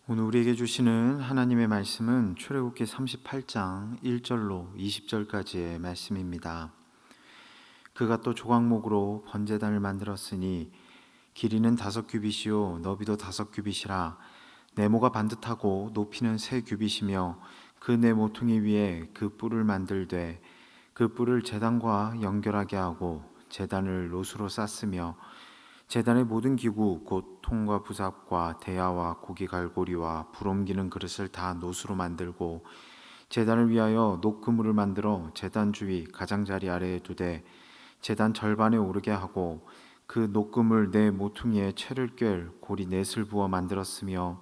오늘 우리에게 주시는 하나님의 말씀은 출애굽기 38장 1절로 20절까지의 말씀입니다. 그가 또 조각목으로 번제단을 만들었으니 길이는 5규빗이요 너비도 5규빗이라 네모가 반듯하고 높이는 3규빗이며 그 네 모퉁이 위에 그 뿔을 만들되 그 뿔을 제단과 연결하게 하고 제단을 노수로 쌌으며 제단의 모든 기구 곧 통과 부삽과 대야와 고기 갈고리와 불 옮기는 그릇을 다 노수로 만들고 제단을 위하여 녹그물을 만들어 제단 주위 가장자리 아래에 두되 제단 절반에 오르게 하고 그 녹그물 네 모퉁이에 채를 꿰 고리 넷을 부어 만들었으며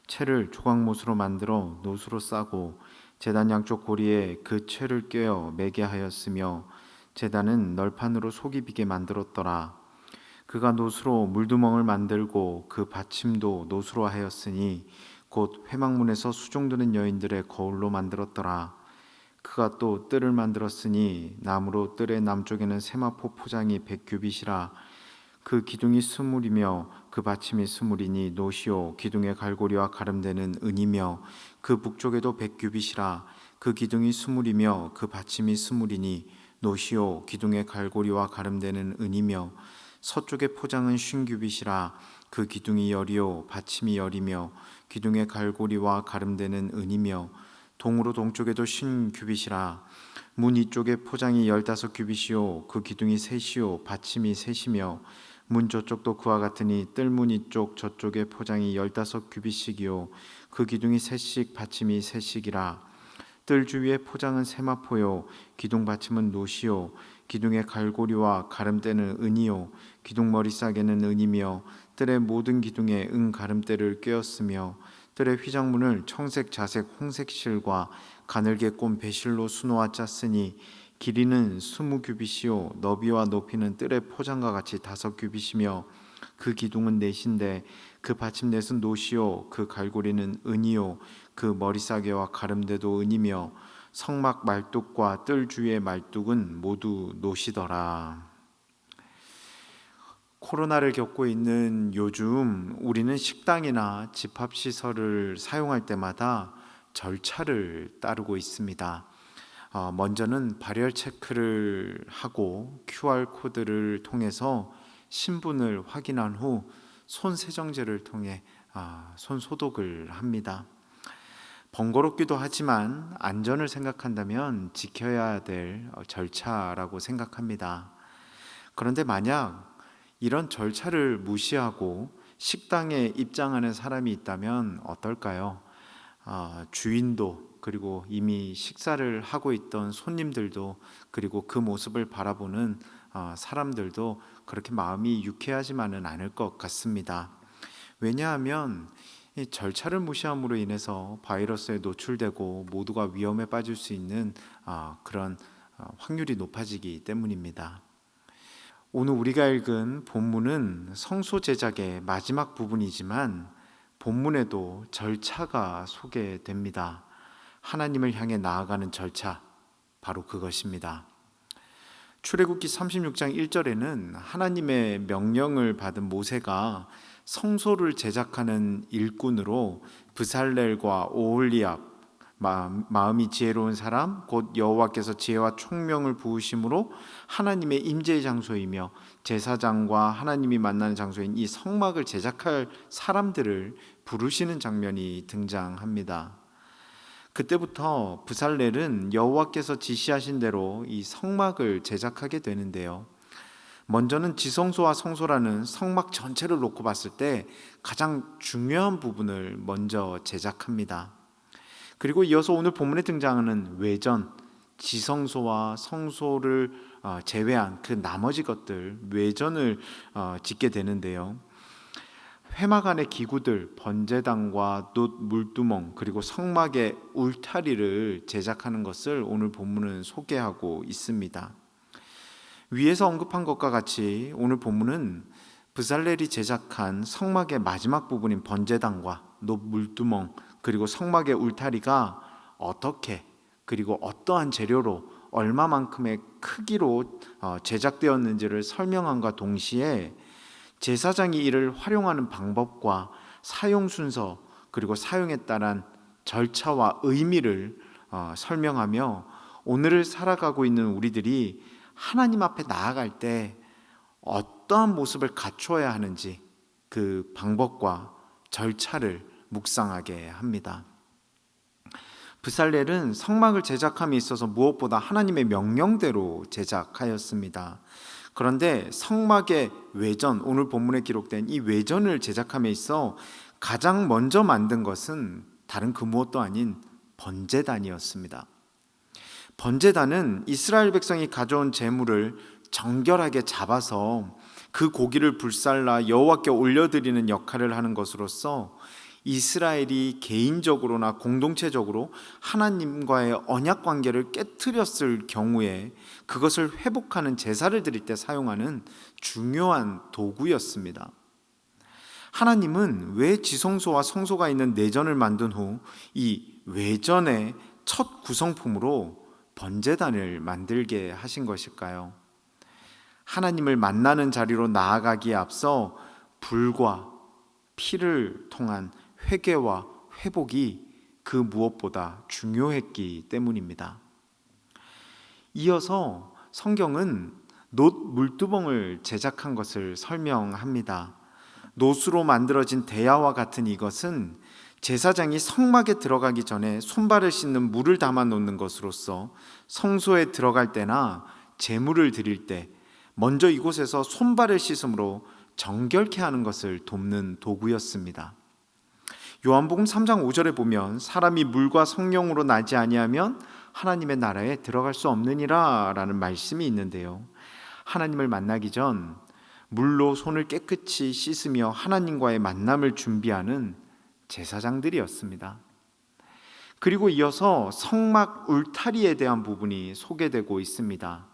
채를 조각못으로 만들어 노수로 싸고 제단 양쪽 고리에 그 채를 꿰어 매게 하였으며 제단은 널판으로 속이 비게 만들었더라. 그가 노수로 물두멍을 만들고 그 받침도 노수로 하였으니 곧 회막문에서 수종드는 여인들의 거울로 만들었더라. 그가 또 뜰을 만들었으니 나무로 뜰의 남쪽에는 세마포 포장이 100규빗이라. 그 기둥이 스물이며 그 받침이 스물이니 노시오 기둥의 갈고리와 가름되는 은이며 그 북쪽에도 100규빗이라. 그 기둥이 스물이며 그 받침이 스물이니 노시오 기둥의 갈고리와 가름되는 은이며 서쪽의 포장은 50규빗이라. 그 기둥이 열이요 받침이 열이며 기둥의 갈고리와 가름되는 은이며 동으로 동쪽에도 50규빗이라. 문 이쪽의 포장이 15규빗이요 그 기둥이 셋이요 받침이 셋이며 문 저쪽도 그와 같으니 뜰문 이쪽 저쪽의 포장이 15규빗씩이요 그 기둥이 셋씩 받침이 셋씩이라. 뜰 주위의 포장은 세마포요 기둥 받침은 노시요 기둥의 갈고리와 가름대는 은이요 기둥 머리싸개는 은이며 뜰의 모든 기둥에 은 가름대를 꿰었으며 뜰의 휘장문을 청색 자색 홍색 실과 가늘게 꼰 배실로 수놓아 짰으니 길이는 20규빗이요 너비와 높이는 뜰의 포장과 같이 5규빗이며 그 기둥은 넷인데 그 받침 넷은 노시요 그 갈고리는 은이요 그 머리싸개와 가름대도 은이며 성막 말뚝과 뜰 주위의 말뚝은 모두 노시더라. 코로나를 겪고 있는 요즘 우리는 식당이나 집합시설을 사용할 때마다 절차를 따르고 있습니다. 먼저는 발열 체크를 하고 QR코드를 통해서 신분을 확인한 후 손세정제를 통해 손 소독을 합니다. 번거롭기도 하지만 안전을 생각한다면 지켜야 될 절차라고 생각합니다. 그런데 만약 이런 절차를 무시하고 식당에 입장하는 사람이 있다면 어떨까요? 주인도 그리고 이미 식사를 하고 있던 손님들도 그리고 그 모습을 바라보는 사람들도 그렇게 마음이 유쾌하지만은 않을 것 같습니다. 왜냐하면 이 절차를 무시함으로 인해서 바이러스에 노출되고 모두가 위험에 빠질 수 있는 그런 확률이 높아지기 때문입니다. 오늘 우리가 읽은 본문은 성소 제작의 마지막 부분이지만 본문에도 절차가 소개됩니다. 하나님을 향해 나아가는 절차, 바로 그것입니다. 출애굽기 36장 1절에는 하나님의 명령을 받은 모세가 성소를 제작하는 일꾼으로 브살렐과 오홀리압, 마음이 지혜로운 사람 곧 여호와께서 지혜와 총명을 부으심으로 하나님의 임재의 장소이며 제사장과 하나님이 만나는 장소인 이 성막을 제작할 사람들을 부르시는 장면이 등장합니다. 그때부터 브살렐은 여호와께서 지시하신 대로 이 성막을 제작하게 되는데요. 먼저는 지성소와 성소라는 성막 전체를 놓고 봤을 때 가장 중요한 부분을 먼저 제작합니다. 그리고 이어서 오늘 본문에 등장하는 외전, 지성소와 성소를 제외한 그 나머지 것들, 외전을 짓게 되는데요. 회막 안의 기구들, 번제단과 놋 물두멍 그리고 성막의 울타리를 제작하는 것을 오늘 본문은 소개하고 있습니다. 위에서 언급한 것과 같이 오늘 본문은 브살렐이 제작한 성막의 마지막 부분인 번제단과 놋 물두멍 그리고 성막의 울타리가 어떻게 그리고 어떠한 재료로 얼마만큼의 크기로 제작되었는지를 설명함과 동시에 제사장이 이를 활용하는 방법과 사용 순서 그리고 사용에 따른 절차와 의미를 설명하며 오늘을 살아가고 있는 우리들이 하나님 앞에 나아갈 때 어떠한 모습을 갖추어야 하는지 그 방법과 절차를 묵상하게 합니다. 브살렐은 성막을 제작함에 있어서 무엇보다 하나님의 명령대로 제작하였습니다. 그런데 성막의 외전, 오늘 본문에 기록된 이 외전을 제작함에 있어 가장 먼저 만든 것은 다른 그 무엇도 아닌 번제단이었습니다. 번제단은 이스라엘 백성이 가져온 제물을 정결하게 잡아서 그 고기를 불살라 여호와께 올려드리는 역할을 하는 것으로서 이스라엘이 개인적으로나 공동체적으로 하나님과의 언약 관계를 깨트렸을 경우에 그것을 회복하는 제사를 드릴 때 사용하는 중요한 도구였습니다. 하나님은 왜 지성소와 성소가 있는 내전을 만든 후 이 외전의 첫 구성품으로 번제단을 만들게 하신 것일까요? 하나님을 만나는 자리로 나아가기에 앞서 불과 피를 통한 회개와 회복이 그 무엇보다 중요했기 때문입니다. 이어서 성경은 놋 물두멍을 제작한 것을 설명합니다. 놋으로 만들어진 대야와 같은 이것은 제사장이 성막에 들어가기 전에 손발을 씻는 물을 담아 놓는 것으로서 성소에 들어갈 때나 제물을 드릴 때 먼저 이곳에서 손발을 씻음으로 정결케 하는 것을 돕는 도구였습니다. 요한복음 3장 5절에 보면 사람이 물과 성령으로 나지 아니하면 하나님의 나라에 들어갈 수 없느니라 라는 말씀이 있는데요, 하나님을 만나기 전 물로 손을 깨끗이 씻으며 하나님과의 만남을 준비하는 제사장들이었습니다. 그리고 이어서 성막 울타리에 대한 부분이 소개되고 있습니다.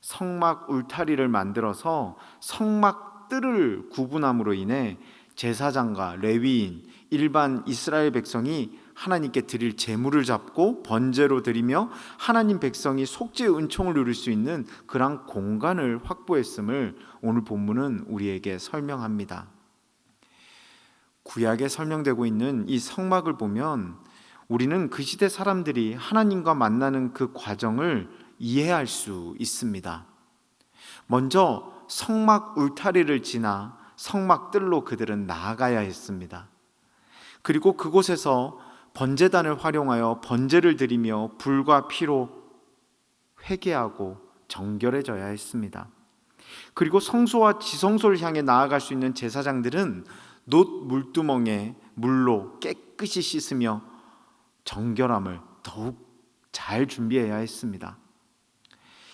성막 울타리를 만들어서 성막 뜰을 구분함으로 인해 제사장과 레위인, 일반 이스라엘 백성이 하나님께 드릴 제물을 잡고 번제로 드리며 하나님 백성이 속죄의 은총을 누릴 수 있는 그런 공간을 확보했음을 오늘 본문은 우리에게 설명합니다. 구약에 설명되고 있는 이 성막을 보면 우리는 그 시대 사람들이 하나님과 만나는 그 과정을 이해할 수 있습니다. 먼저 성막 울타리를 지나 성막 뜰로 그들은 나아가야 했습니다. 그리고 그곳에서 번제단을 활용하여 번제를 드리며 불과 피로 회개하고 정결해져야 했습니다. 그리고 성소와 지성소를 향해 나아갈 수 있는 제사장들은 놋 물두멍에 물로 깨끗이 씻으며 정결함을 더욱 잘 준비해야 했습니다.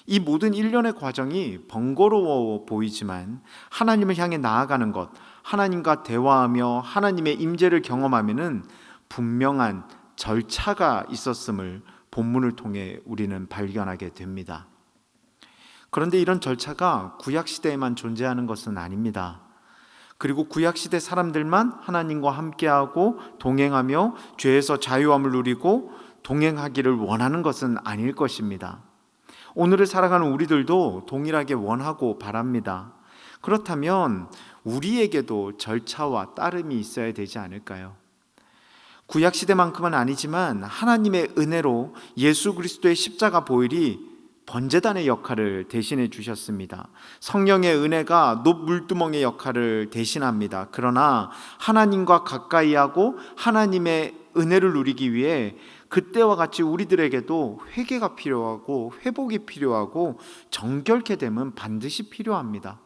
이 모든 일련의 과정이 번거로워 보이지만 하나님을 향해 나아가는 것, 하나님과 대화하며 하나님의 임재를 경험하면은 분명한 절차가 있었음을 본문을 통해 우리는 발견하게 됩니다. 그런데 이런 절차가 구약 시대에만 존재하는 것은 아닙니다. 그리고 구약 시대 사람들만 하나님과 함께하고 동행하며 죄에서 자유함을 누리고 동행하기를 원하는 것은 아닐 것입니다. 오늘을 살아가는 우리들도 동일하게 원하고 바랍니다. 그렇다면 우리에게도 절차와 따름이 있어야 되지 않을까요? 구약 시대만큼은 아니지만 하나님의 은혜로 예수 그리스도의 십자가 보혈이 번제단의 역할을 대신해 주셨습니다. 성령의 은혜가 놋 물두멍의 역할을 대신합니다. 그러나 하나님과 가까이 하고 하나님의 은혜를 누리기 위해 그때와 같이 우리들에게도 회개가 필요하고 회복이 필요하고 정결케 됨은 반드시 필요합니다.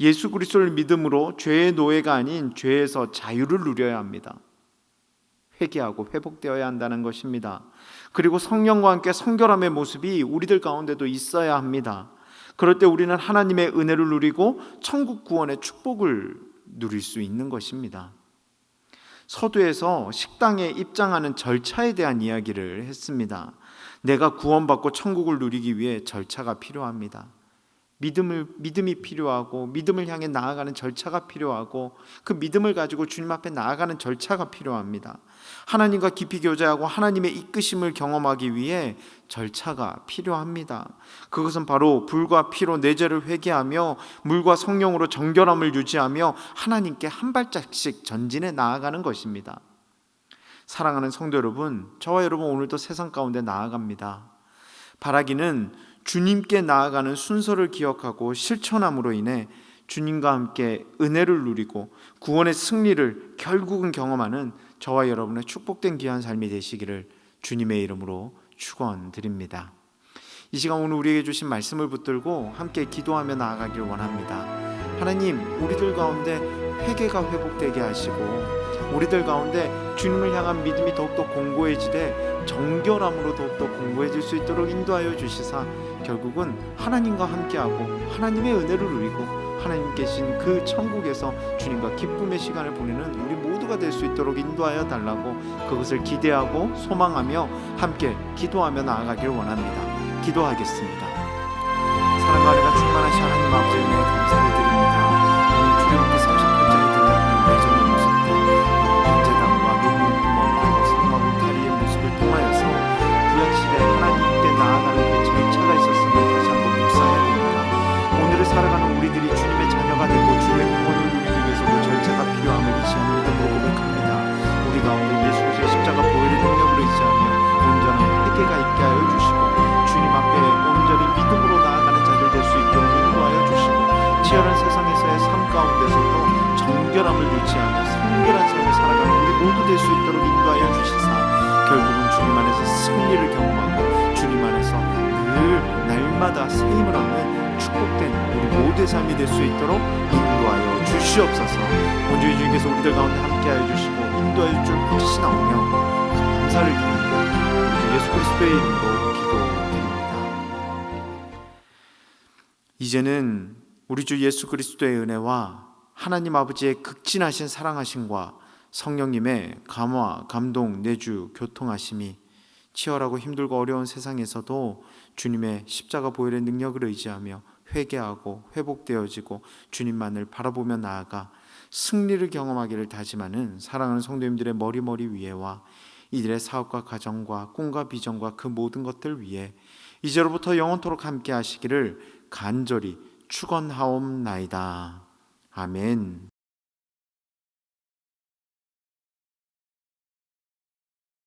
예수 그리스도를 믿음으로 죄의 노예가 아닌 죄에서 자유를 누려야 합니다. 회개하고 회복되어야 한다는 것입니다. 그리고 성령과 함께 성결함의 모습이 우리들 가운데도 있어야 합니다. 그럴 때 우리는 하나님의 은혜를 누리고 천국 구원의 축복을 누릴 수 있는 것입니다. 서두에서 식당에 입장하는 절차에 대한 이야기를 했습니다. 내가 구원받고 천국을 누리기 위해 절차가 필요합니다. 믿음이 필요하고 믿음을 향해 나아가는 절차가 필요하고 그 믿음을 가지고 주님 앞에 나아가는 절차가 필요합니다. 하나님과 깊이 교제하고 하나님의 이끄심을 경험하기 위해 절차가 필요합니다. 그것은 바로 불과 피로 내 죄를 회개하며 물과 성령으로 정결함을 유지하며 하나님께 한 발짝씩 전진해 나아가는 것입니다. 사랑하는 성도 여러분, 저와 여러분 오늘도 세상 가운데 나아갑니다. 바라기는 주님께 나아가는 순서를 기억하고 실천함으로 인해 주님과 함께 은혜를 누리고 구원의 승리를 결국은 경험하는 저와 여러분의 축복된 귀한 삶이 되시기를 주님의 이름으로 축원드립니다. 이 시간 오늘 우리에게 주신 말씀을 붙들고 함께 기도하며 나아가길 원합니다. 하나님, 우리들 가운데 회개가 회복되게 하시고 우리들 가운데 주님을 향한 믿음이 더욱더 공고해지되 정결함으로 더욱더 공고해질 수 있도록 인도하여 주시사 결국은 하나님과 함께하고 하나님의 은혜를 누리고 하나님 계신 그 천국에서 주님과 기쁨의 시간을 보내는 우리 모두가 될 수 있도록 인도하여 달라고 그것을 기대하고 소망하며 함께 기도하며 나아가길 원합니다. 기도하겠습니다. 사랑과 은혜가 충만하신 하나님 아버지 은혜에 감사를 드립니다. 오늘 출애굽기 38장에 등장하는 내정의 모습들, 번제단과 눈물 구멍, 사막 다리의 모습을 통하여서 구약시대에 하나님께 나아가는 그 절차가 있었음을 다시 한번 묵상해 봅니다. 오늘을 살아가는 우리들이 주님의 자녀가 되고 주의 구원을 누리기 위해서도 절차가 필요함을 이 시간 믿음으로 고백합니다. 우리 가운데 예수 그리스도의 십자가 보혈의 능력으로 의지하며 온전한 회개가 있게 하여 주시고 주님 앞에 온전히 믿음으로 나아가는 자들 될 수 있도록 인도하여 주시고 치열한 세상에서의 삶 가운데서도 정결함을 유지하며 성결한 삶을 살아가는 우리 모두 될 수 있도록 인도하여 주시사 결국은 주님 안에서 승리를 경험하고 주님 안에서 늘 날마다 새 힘을 얻는 축복된 우리 모두의 삶이 될 수 있도록 인도하여 주시옵소서. 온전히 주님께서 우리들 가운데 함께하여 주시고 인도하여 줄 확신하오며 감사를 드립니다. 우리 예수 그리스도의 이름으로 기도드립니다. 이제는 우리 주 예수 그리스도의 은혜와 하나님 아버지의 극진하신 사랑하심과 성령님의 감화, 감동, 내주, 교통하심이 치열하고 힘들고 어려운 세상에서도 주님의 십자가 보혈의 능력을 의지하며 회개하고 회복되어지고 주님만을 바라보며 나아가 승리를 경험하기를 다짐하는 사랑하는 성도님들의 머리 위에와 이들의 사업과 가정과 꿈과 비전과 그 모든 것들 위에 이제로부터 영원토록 함께 하시기를 간절히 축원하옵나이다. 아멘.